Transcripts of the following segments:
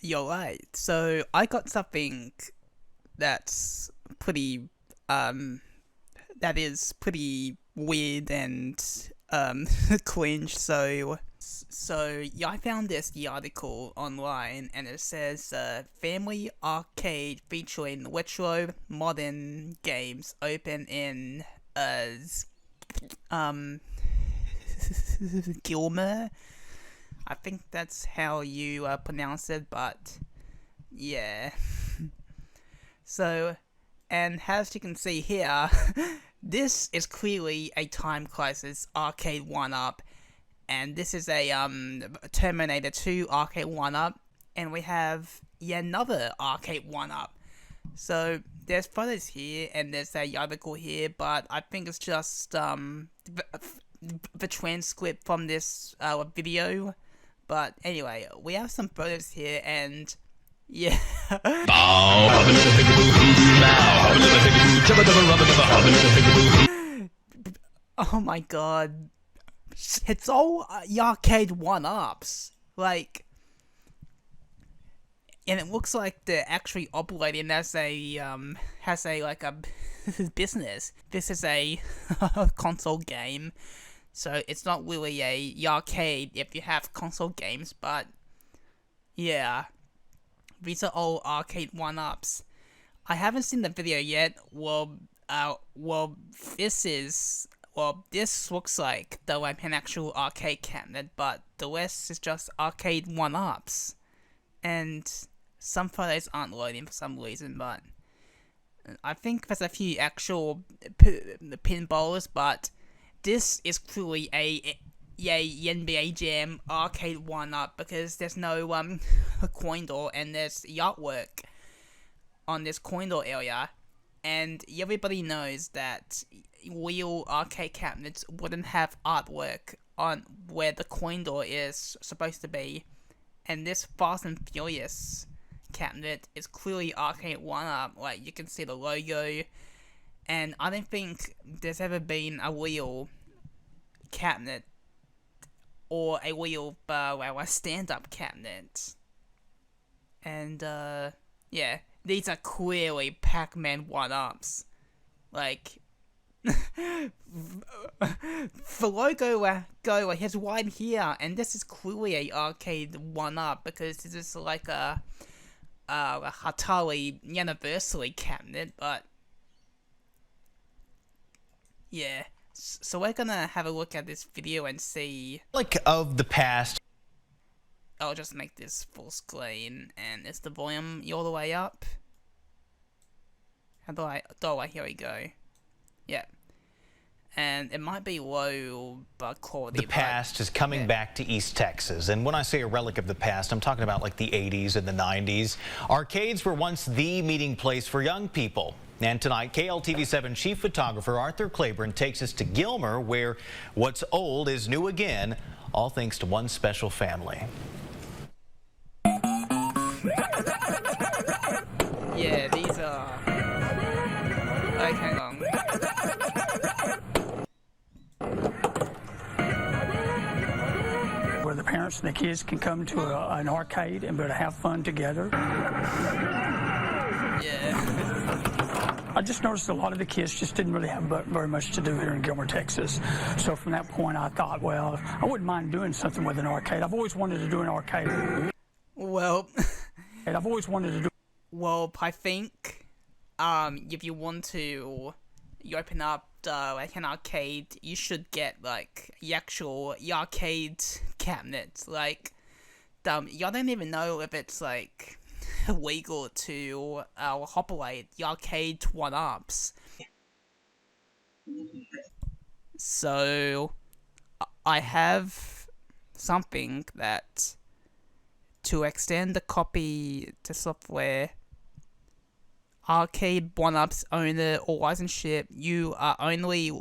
You're right. So I got something that's pretty that is pretty weird and cringe. So yeah, I found the article online, and it says family arcade featuring retro modern games open in um Gilmer. I think that's how you pronounce it, but yeah. So, and as you can see here, this is clearly a Time Crisis arcade one-up, and this is a Terminator 2 arcade one-up, and we have yet another arcade one-up. So there's photos here, and there's a article here, but I think it's just the transcript from this video. But anyway, we have some photos here, and yeah. Oh my god. It's all arcade one-ups. Like, and it looks like they're actually operating as a like a business. This is a console game, so it's not really a arcade if you have console games, but yeah, these are all arcade one-ups. I haven't seen the video yet. Well, this looks like an actual arcade cabinet, but the rest is just arcade one-ups. And some photos aren't loading for some reason, but I think there's a few actual pinballs, but this is clearly a NBA Jam arcade one-up because there's no coin door, and there's artwork on this coin door area, and everybody knows that real arcade cabinets wouldn't have artwork on where the coin door is supposed to be, and this Fast and Furious cabinet is clearly arcade one-up. Like, you can see the logo, and I don't think there's ever been a real cabinet or a real a stand-up cabinet. And yeah, these are clearly Pac-Man one-ups. Like, the logo go has right here, and this is clearly a arcade one-up because this is like a Atari Anniversary cabinet, but yeah. So we're gonna have a look at this video and see. Like of the past. I'll just make this full screen, and is the volume all the way up? How do I? Oh, here we go. Yeah. And it might be low quality. The past is coming back to East Texas. And when I say a relic of the past, I'm talking about like the 80s and the 90s. Arcades were once the meeting place for young people. And tonight, KLTV7 chief photographer Arthur Claiborne takes us to Gilmer, where what's old is new again, all thanks to one special family. Yeah, these are... Okay, hang on. Where the parents and the kids can come to an arcade and be able to have fun together. Yeah. I just noticed a lot of the kids just didn't really have very much to do here in Gilmer, Texas. So from that point, I thought, well, I wouldn't mind doing something with an arcade. I've always wanted to do an arcade. Well... And I've always wanted to do... Well, I think, if you want to open up like an arcade, you should get like the actual arcade cabinet. Like, y'all don't even know if it's like legal to operate the arcade one-ups. So, I have something that to extend the copy to software. Arcade one-ups owner or licenseship, you only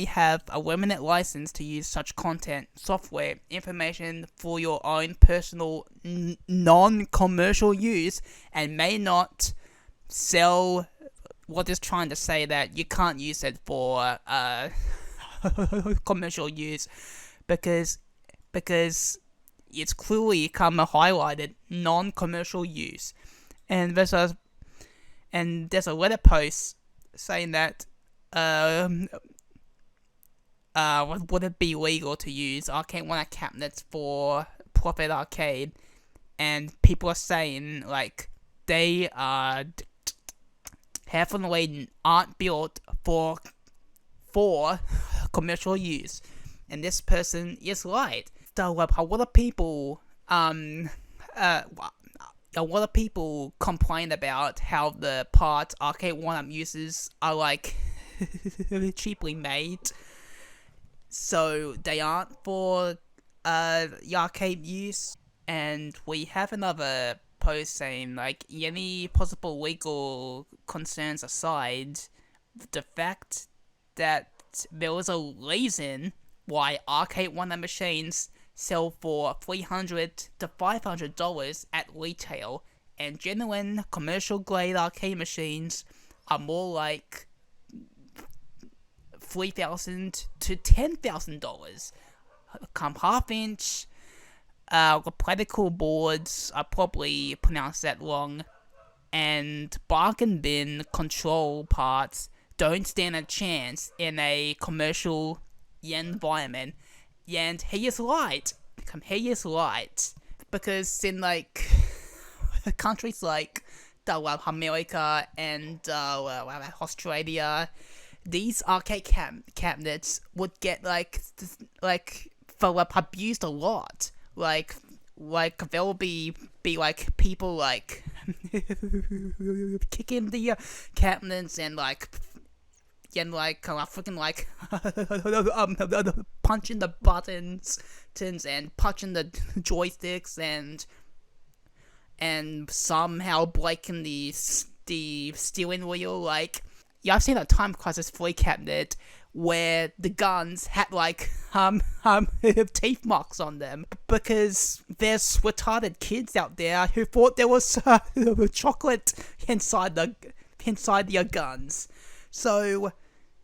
have a limited license to use such content, software, information for your own personal non-commercial use, and may not sell. What is trying to say that you can't use it for commercial use because it's clearly come highlighted non-commercial use, and there's a Reddit post saying that would it be legal to use Arcade 1 cabinets for Profit Arcade, and people are saying like they are definitely aren't built for commercial use, and this person is right. So a lot of people complain about how the parts Arcade 1 uses are like cheaply made, so they aren't for the arcade use. And we have another post saying like, any possible legal concerns aside, the fact that there was a reason why Arcade 1 machines sell for $300 to $500 at retail, and genuine commercial grade arcade machines are more like $3,000 to $10,000. Come half-inch replica boards, I probably pronounced that wrong, and bargain bin control parts don't stand a chance in a commercial environment. And he is right. Because in like countries like America and Australia, these arcade cabinets would get like abused a lot. Like there'll be like people like kicking the cabinets and freaking punching the buttons and punching the joysticks and somehow breaking the steering wheel. Like, yeah, I've seen a Time Crisis 3 cabinet where the guns had like teeth marks on them because there's retarded kids out there who thought there was chocolate inside your guns. So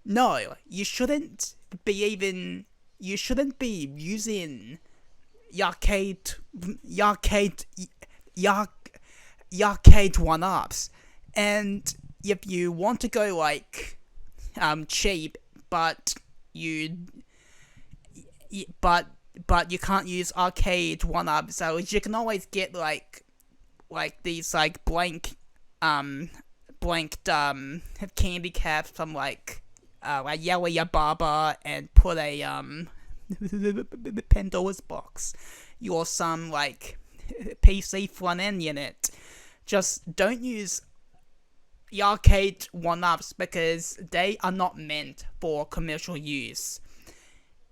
no, you shouldn't be using arcade 1-ups. And if you want to go like cheap, but you can't use Arcade 1-up, so you can always get like these like blanked candy caps from like Yellow Baba, and put a Pandora's box or some like PC front end in it. Just don't use the Arcade 1-ups because they are not meant for commercial use.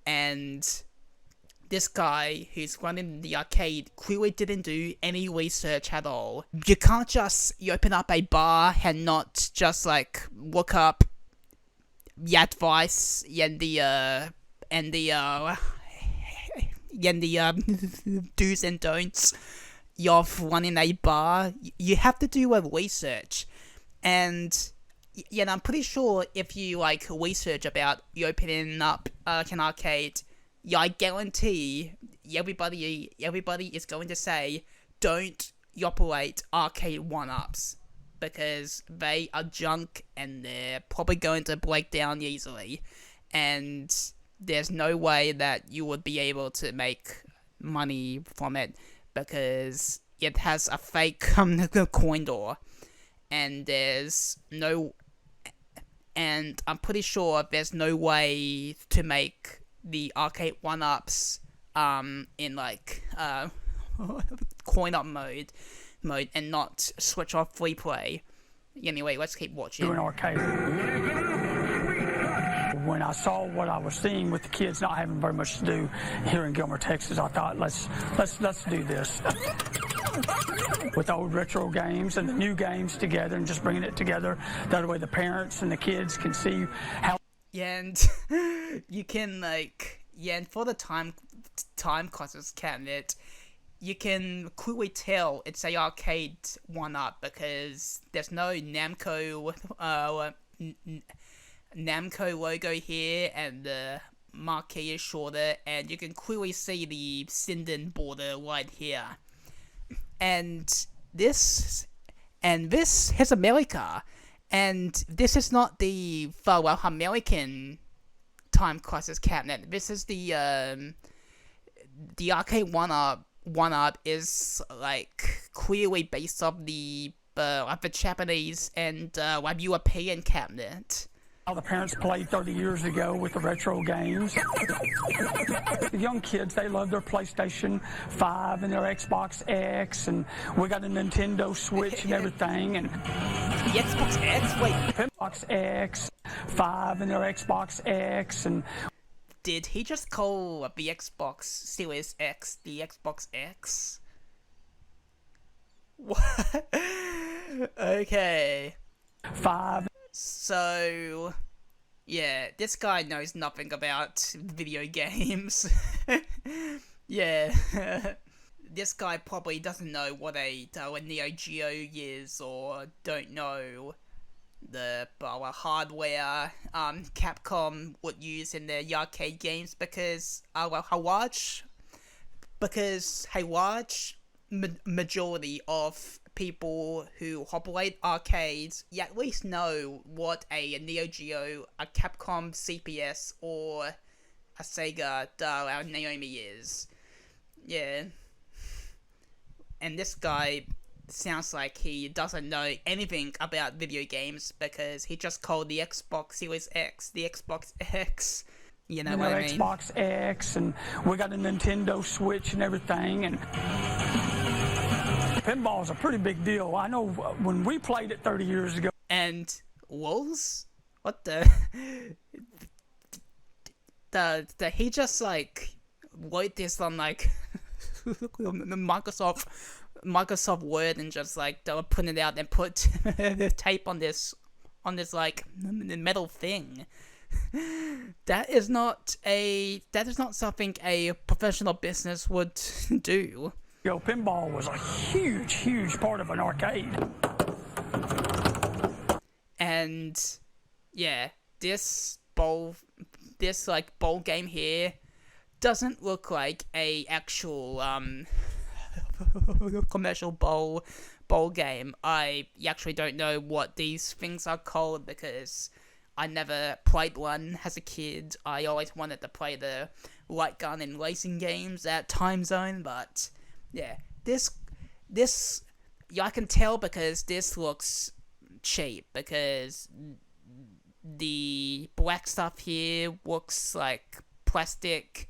And this guy who's running the arcade clearly didn't do any research at all. You can't just open up a bar and not just like look up the advice and the do's and don'ts of running a bar. You have to do a research. And yeah, I'm pretty sure if you like research about opening up an arcade, yeah, I guarantee everybody is going to say don't operate Arcade 1-ups because they are junk and they're probably going to break down easily, and there's no way that you would be able to make money from it because it has a fake coin door. And I'm pretty sure there's no way to make the Arcade 1-ups in like coin up mode and not switch off free play. Anyway, let's keep watching. Doing arcade. When I saw what I was seeing with the kids not having very much to do here in Gilmer, Texas, I thought let's do this. With old retro games and the new games together and just bringing it together. That way the parents and the kids can see how... Yeah, and you can and for the Time Crisis cabinet, you can clearly tell it's a Arcade 1-up because there's no Namco logo here, and the marquee is shorter, and you can clearly see the Sinden border right here. And this is America, and this is not the American Time Crisis cabinet. This is the arcade one-up is like clearly based off the Japanese and European cabinet. How the parents played 30 years ago with the retro games. The young kids, they love their PlayStation 5 and their Xbox X, and we got a Nintendo Switch and everything. And the Xbox X? Wait. Xbox X, 5 and their Xbox X, and... Did he just call the Xbox Series X the Xbox X? What? Okay. 5. So, yeah, this guy knows nothing about video games. Yeah. This guy probably doesn't know what a Neo Geo is, or don't know the hardware Capcom would use in their arcade games, because majority of people who operate arcades at least know what a Neo Geo, a Capcom CPS, or a Sega Naomi is. Yeah. And this guy sounds like he doesn't know anything about video games, because he just called the Xbox Series X the Xbox X. You know what I mean? Xbox X, and we got a Nintendo Switch and everything, and pinball is a pretty big deal. I know when we played it 30 years ago. And Wolves? What the? He just like wrote this on like Microsoft Word and just like they would print it out and put the tape on this like metal thing. That is not something a professional business would do. Pinball was a huge part of an arcade. And yeah, this bowl game here doesn't look like a actual commercial bowl game. I actually don't know what these things are called, because I never played one as a kid. I always wanted to play the light gun and racing games at Time Zone, but yeah, this I can tell because this looks cheap, because the black stuff here looks like plastic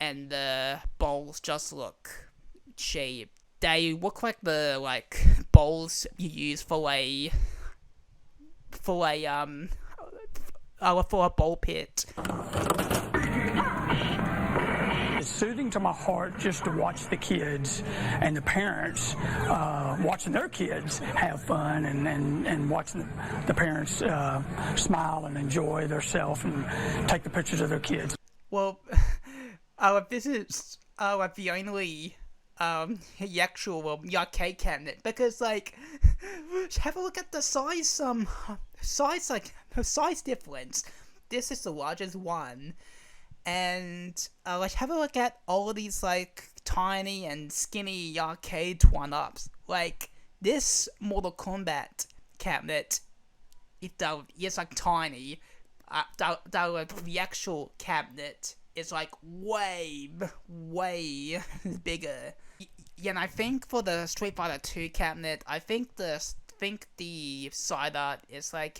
and the bowls just look cheap. They look like the bowls you use for a bowl pit. It's soothing to my heart just to watch the kids and the parents watching their kids have fun, and watching the parents smile and enjoy themselves and take the pictures of their kids. Well, this is the only actual arcade cabinet, because have a look at the size difference. This is the largest one, and have a look at all of these tiny and skinny arcade one-ups. This Mortal Kombat cabinet, is tiny. The actual cabinet is way bigger. Yeah, and I think for the Street Fighter 2 cabinet, I think the side art is a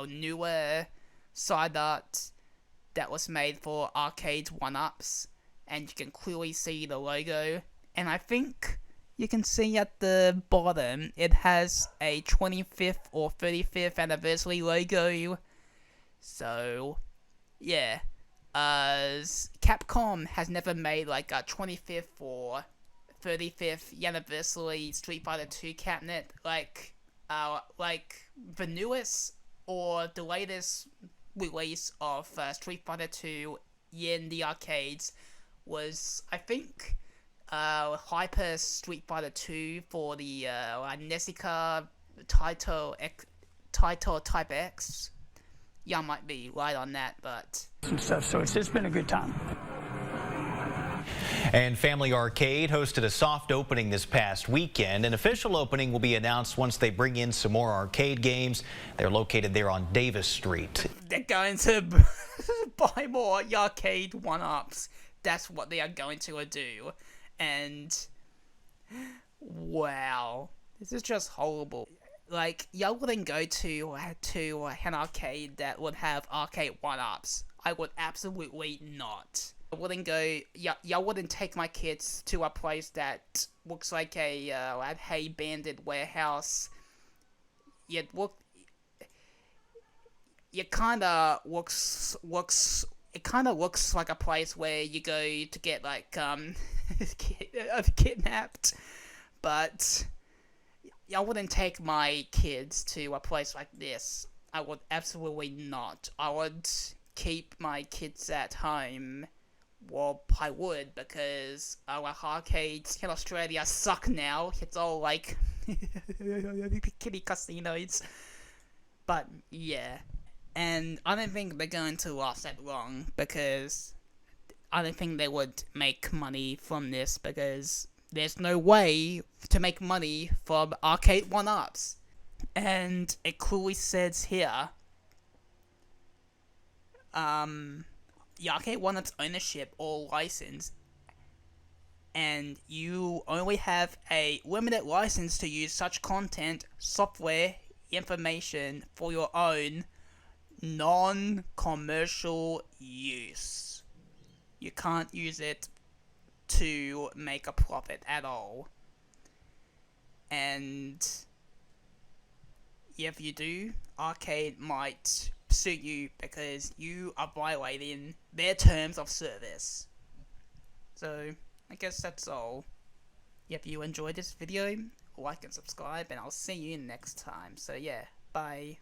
newer side art that was made for arcade one-ups, and you can clearly see the logo. And I think you can see at the bottom it has a 25th or 35th anniversary logo. So yeah, Capcom has never made a 25th or 35th anniversary Street Fighter 2 cabinet. The newest or the latest release of Street Fighter 2 in the arcades was, I think, Hyper Street Fighter 2 for the NESica Taito Type X, y'all might be right on that, but and stuff. So it's been a good time. And Family Arcade hosted a soft opening this past weekend. An official opening will be announced once they bring in some more arcade games. They're located there on Davis Street. they're going to buy more arcade one-ups. That's what they are going to do. And wow, this is just horrible. Like, y'all wouldn't go to an arcade that would have arcade one-ups. I would absolutely not. I wouldn't go. Y'all wouldn't take my kids to a place that looks like a bandit warehouse. It kind of looks. It kind of looks like a place where you go to get like kidnapped, but I wouldn't take my kids to a place like this. I would absolutely not. I would keep my kids at home. Well, I would, because our arcades in Australia suck now. It's all like kiddie casinos. But yeah. And I don't think they're going to last that long, because I don't think they would make money from this, because there's no way to make money from arcade one-ups. And it clearly says here, the arcade one-ups ownership or license, and you only have a limited license to use such content, software, information for your own non-commercial use. You can't use it to make a profit at all. And if you do, Arcade might sue you because you are violating their terms of service. So, I guess that's all. If you enjoyed this video, like and subscribe, and I'll see you next time. So yeah, bye.